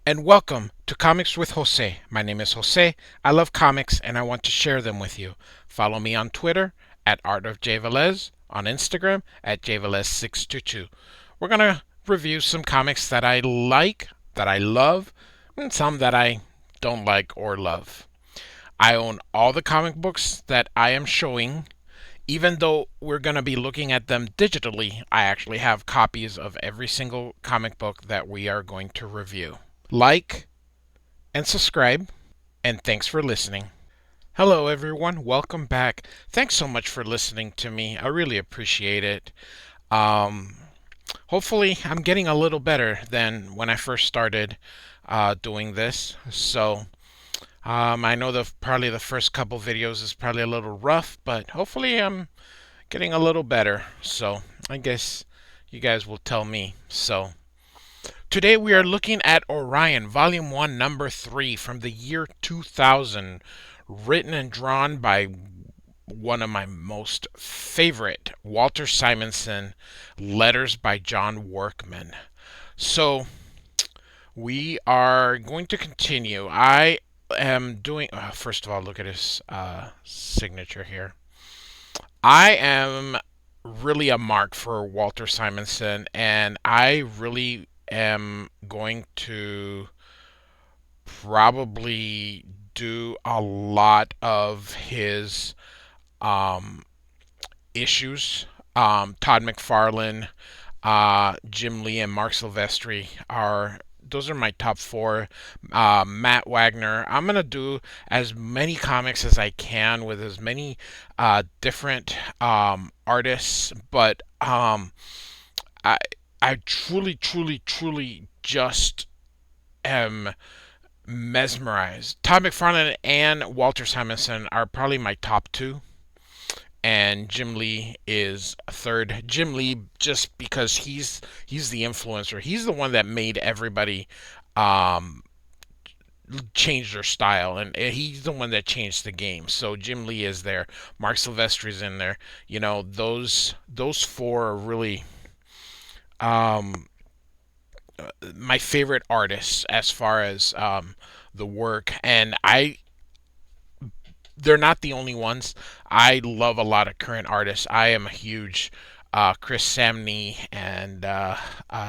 and welcome to Comics with Jose. My name is Jose. I love comics and I want to share them with you. Follow me on Twitter at Art of J Velez, on Instagram at jvelez622. We're going to review some comics that I like, that I love, and some that I don't like or love. I own all the comic books that I am showing. Even though we're going to be looking at them digitally, I actually have copies of every single comic book that we are going to review. Like and subscribe, and thanks for listening. Hello, everyone. Welcome back. Thanks so much for listening to me. I really appreciate it. Um, Hopefully, I'm getting a little better than when I first started doing this. I know probably the first couple videos is probably a little rough, but hopefully, I'm getting a little better. So, I guess you guys will tell me. Today we are looking at Orion, Volume 1, Number 3 from the year 2000, written and drawn by one of my most favorite, Walter Simonson, letters by John Workman. So, we are going to continue. I am doing, first of all, look at his signature here. I am really a mark for Walter Simonson, and I really am going to probably do a lot of his um, issues. Todd McFarlane, Jim Lee, and Mark Silvestri are those are my top four. Matt Wagner. I'm gonna do as many comics as I can with as many different artists, but I I truly, truly, truly just am mesmerized. Todd McFarlane and Walter Simonson are probably my top two, and Jim Lee is a third. Jim Lee, just because he's the influencer. He's the one that made everybody um, change their style, and he's the one that changed the game. So Jim Lee is there. Mark Silvestri's in there. You know, those four are really um, my favorite artists as far as the work, and I they're not the only ones. I love a lot of current artists. I am a huge Chris Samney and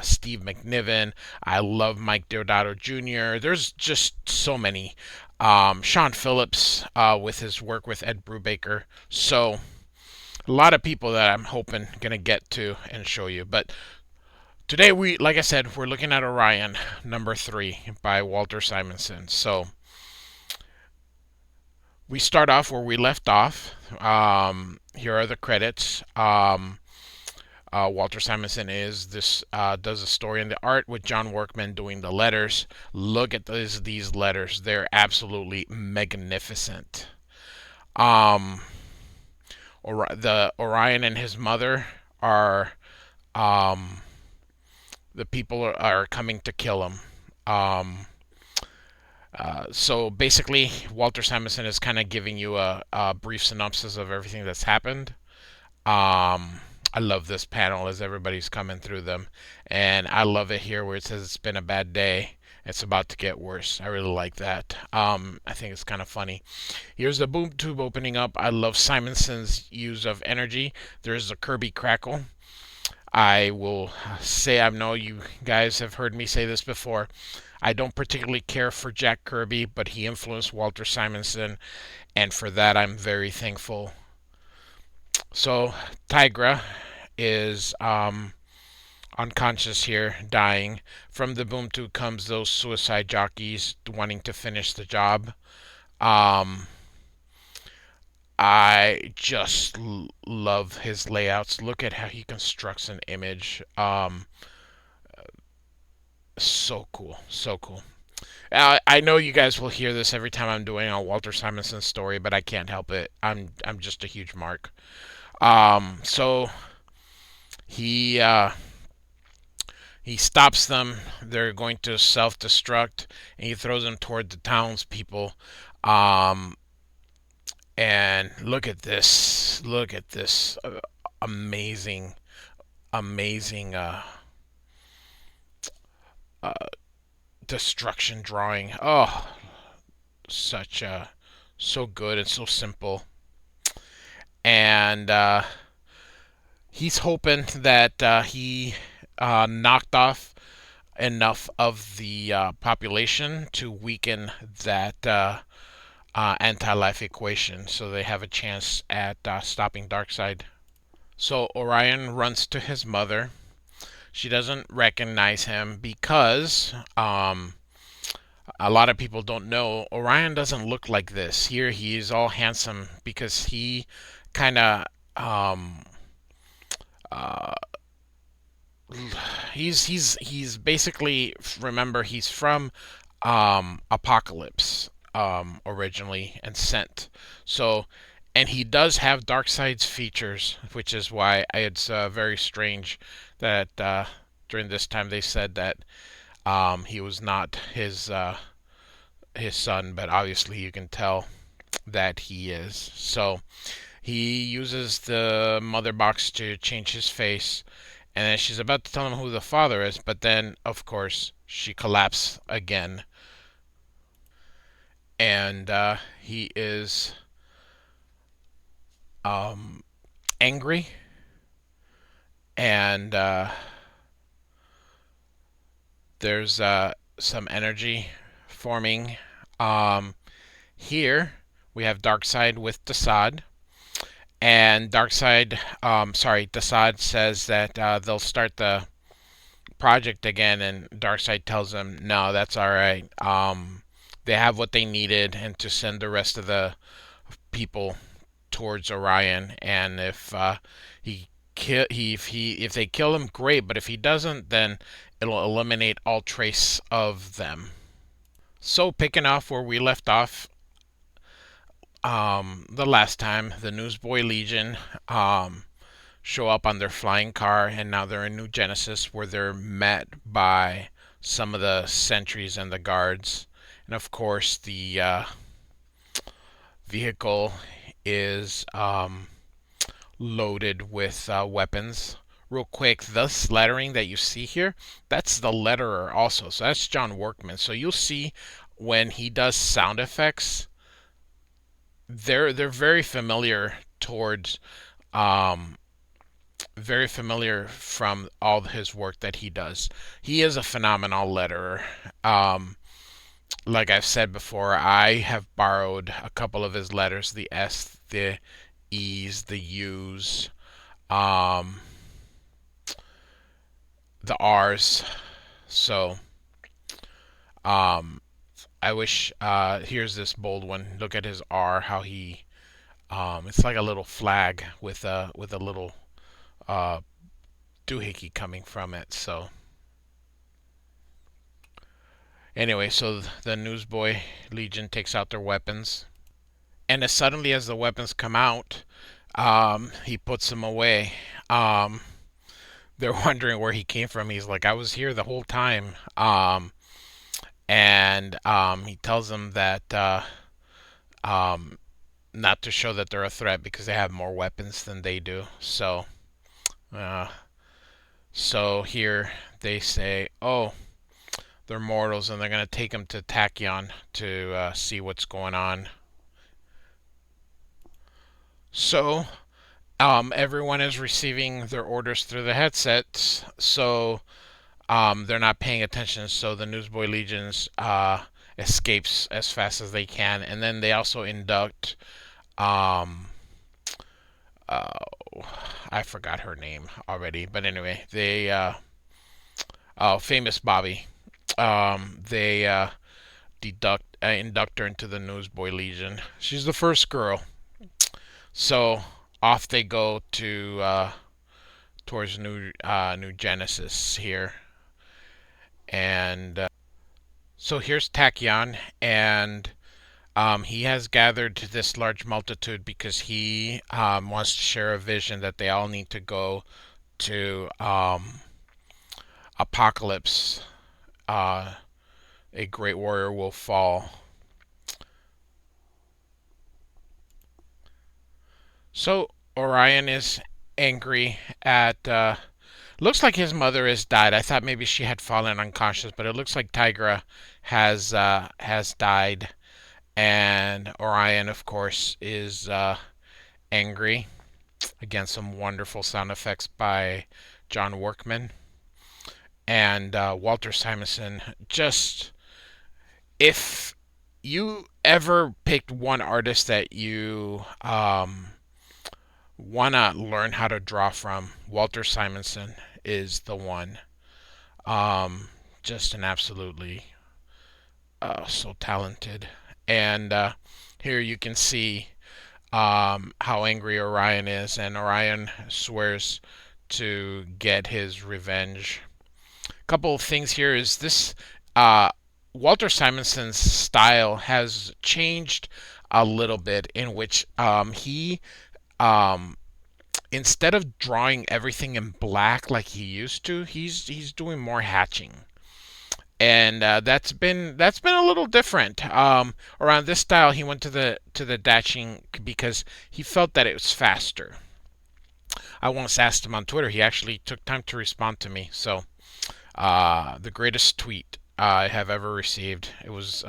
Steve McNiven. I love Mike Deodato Jr. There's just so many. Sean Phillips with his work with Ed Brubaker. So a lot of people that I'm hoping gonna get to and show you. But today like I said, we're looking at Orion number 3 by Walter Simonson. So we start off where we left off. Here are the credits. Walter Simonson does a story in the art with John Workman doing the letters. Look at these letters; they're absolutely magnificent. Um, the Orion and his mother are the people are coming to kill him. Um, so basically, Walter Simonson is kind of giving you a brief synopsis of everything that's happened. I love this panel as everybody's coming through them, and I love it here where it says it's been a bad day. It's about to get worse. I really like that. I think it's kind of funny. Here's the boom tube opening up. I love Simonson's use of energy. There's a Kirby crackle. I will say, I know you guys have heard me say this before. I don't particularly care for Jack Kirby, but he influenced Walter Simonson, and for that I'm very thankful. So Tigra is unconscious here, dying. From the boom tube comes those suicide jockeys wanting to finish the job. Um, I just love his layouts. Look at how he constructs an image. So cool, so cool. I know you guys will hear this every time I'm doing a Walter Simonson story, but I can't help it. I'm just a huge mark. So he he stops them. They're going to self-destruct, and he throws them toward the townspeople. Um, and look at this. Look at this amazing, amazing uh, destruction drawing. Oh, such a so good and so simple. And he's hoping that he knocked off enough of the population to weaken that anti-life equation, so they have a chance at stopping Darkseid. So Orion runs to his mother. She doesn't recognize him because a lot of people don't know Orion doesn't look like this. Here he is all handsome because he kind of um, uh, he's basically, remember, he's from Apocalypse originally and sent. So, and he does have Darkseid's features, which is why it's very strange that during this time they said that he was not his son, but obviously you can tell that he is. So he uses the mother box to change his face, and then she's about to tell him who the father is, but then, of course, she collapses again, and he is um, angry, and there's some energy forming. Um, Here we have Darkseid with Desaad, and Desaad says that they'll start the project again, and Darkseid tells them, no, that's all right. They have what they needed, and to send the rest of the people towards Orion. And if they kill him, great. But if he doesn't, then it'll eliminate all trace of them. So picking off where we left off, the last time, the Newsboy Legion show up on their flying car, and now they're in New Genesis, where they're met by some of the sentries and the guards. And of course, the vehicle is loaded with weapons. Real quick, this lettering that you see here, that's the letterer also. So that's John Workman. So you'll see when he does sound effects, they're very familiar towards very familiar from all his work that he does. He is a phenomenal letterer. Like I've said before, I have borrowed a couple of his letters, the S, the E's, the U's, um, the R's. So, um, I wish, here's this bold one. Look at his R, how he, it's like a little flag with a little, uh, doohickey coming from it. So, anyway, so the Newsboy Legion takes out their weapons, and as suddenly as the weapons come out, he puts them away. Um, they're wondering where he came from. He's like, I was here the whole time. And he tells them that um, not to show that they're a threat because they have more weapons than they do. Uh, so here they say, oh, they're mortals, and they're going to take him to Tachyon to see what's going on. So everyone is receiving their orders through the headsets, so they're not paying attention. So the Newsboy Legions escapes as fast as they can, and then they also induct. Um, uh, I forgot her name already, but anyway, they famous Bobby. They induct her into the Newsboy Legion. She's the first girl. So off they go to towards New Genesis here, and so here's Tachyon, and he has gathered this large multitude because he wants to share a vision that they all need to go to Apocalypse. A great warrior will fall. So Orion is angry at Looks like his mother has died. I thought maybe she had fallen unconscious, but it looks like Tigra has died, and Orion, of course, is angry. Again, some wonderful sound effects by John Workman and Walter Simonson. Just if you ever picked one artist that you want to learn how to draw from, Walter Simonson is the one. Um, just an absolutely so talented. And here you can see how angry Orion is, and Orion swears to get his revenge. A couple of things here is this uh, Walter Simonson's style has changed a little bit, in which he um, instead of drawing everything in black like he used to, he's doing more hatching, and that's been a little different. Around this style, he went to the dashing because he felt that it was faster. I once asked him on Twitter. He actually took time to respond to me. So the greatest tweet I have ever received. It was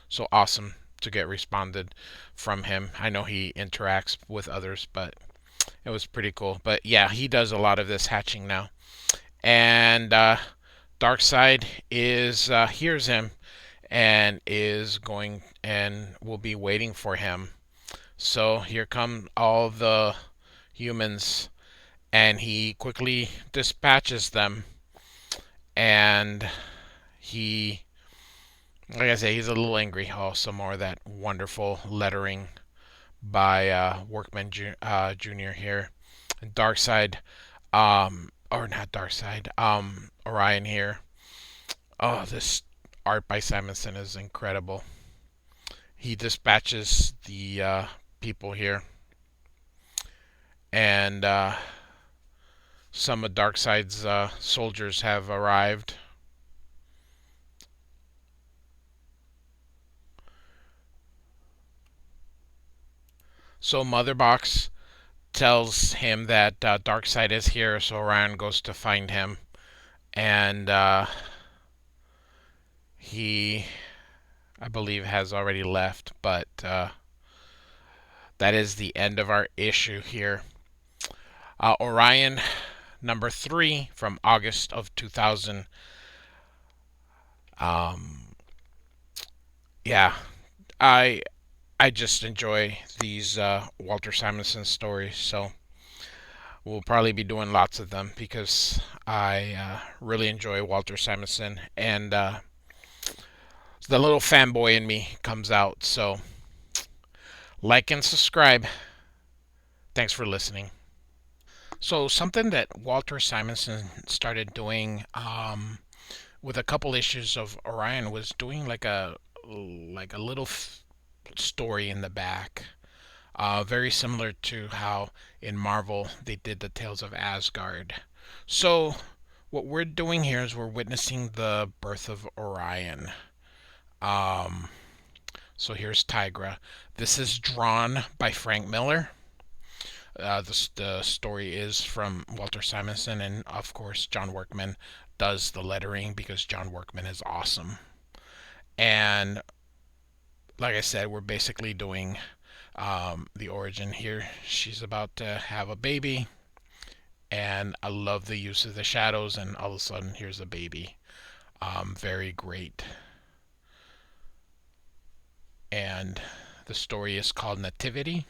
so awesome to get responded from him. I know he interacts with others, but it was pretty cool. But yeah, he does a lot of this hatching now. And Darkseid is hears him and is going and will be waiting for him. So here come all the humans, and he quickly dispatches them. And he, like I say, he's a little angry. Oh, some more of that wonderful lettering by Workman Jr. here. And Darkseid, or not Darkseid, Orion here. Oh, this art by Simonson is incredible. He dispatches the people here, and some of Darkseid's soldiers have arrived. So Motherbox tells him that Darkseid is here, so Orion goes to find him, and he, I believe, has already left, but that is the end of our issue here. Orion number 3 from August of 2000. Um, yeah, I I just enjoy these Walter Simonson stories, so we'll probably be doing lots of them because I really enjoy Walter Simonson, and the little fanboy in me comes out. So like and subscribe. Thanks for listening. So something that Walter Simonson started doing with a couple issues of Orion was doing like a little story in the back, very similar to how in Marvel they did the Tales of Asgard. So what we're doing here is we're witnessing the birth of Orion. Um, so here's Tigra. This is drawn by Frank Miller. The story is from Walter Simonson, and of course John Workman does the lettering because John Workman is awesome. And like I said, we're basically doing the origin here. She's about to have a baby, and I love the use of the shadows, and all of a sudden here's a baby. Very great. And the story is called Nativity,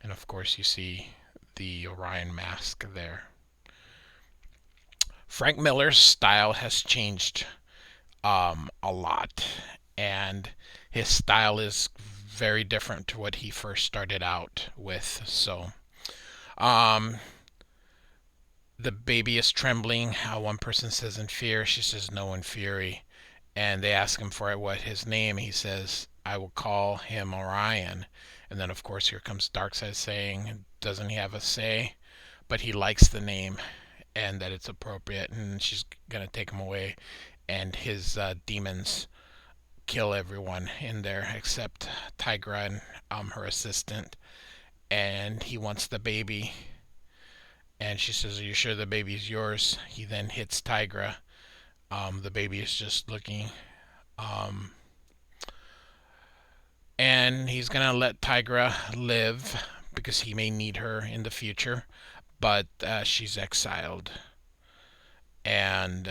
and of course you see the Orion mask there. Frank Miller's style has changed a lot, and his style is very different to what he first started out with. So um, the baby is trembling. One person says in fear, she says no in fury, and they ask him for what his name. He says, I will call him Orion. And then of course here comes Darkseid saying, doesn't he have a say? But he likes the name and that it's appropriate, and she's gonna take him away, and his demons kill everyone in there except Tigra and her assistant, and he wants the baby, And she says, "Are you sure the baby's yours?" He then hits Tigra. The baby is just looking. Um, and he's gonna let Tigra live because he may need her in the future, but she's exiled, and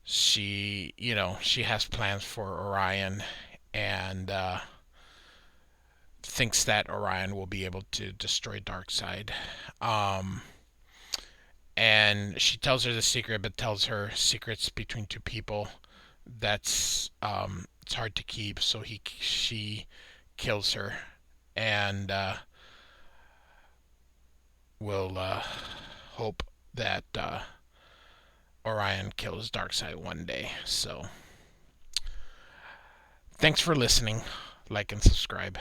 she has plans for Orion, and thinks that Orion will be able to destroy Darkseid. Um, and she tells her the secret, but tells her secrets between two people. That's it's hard to keep, so she kills her, and will hope that Orion kills Darkseid one day. So, thanks for listening. Like and subscribe.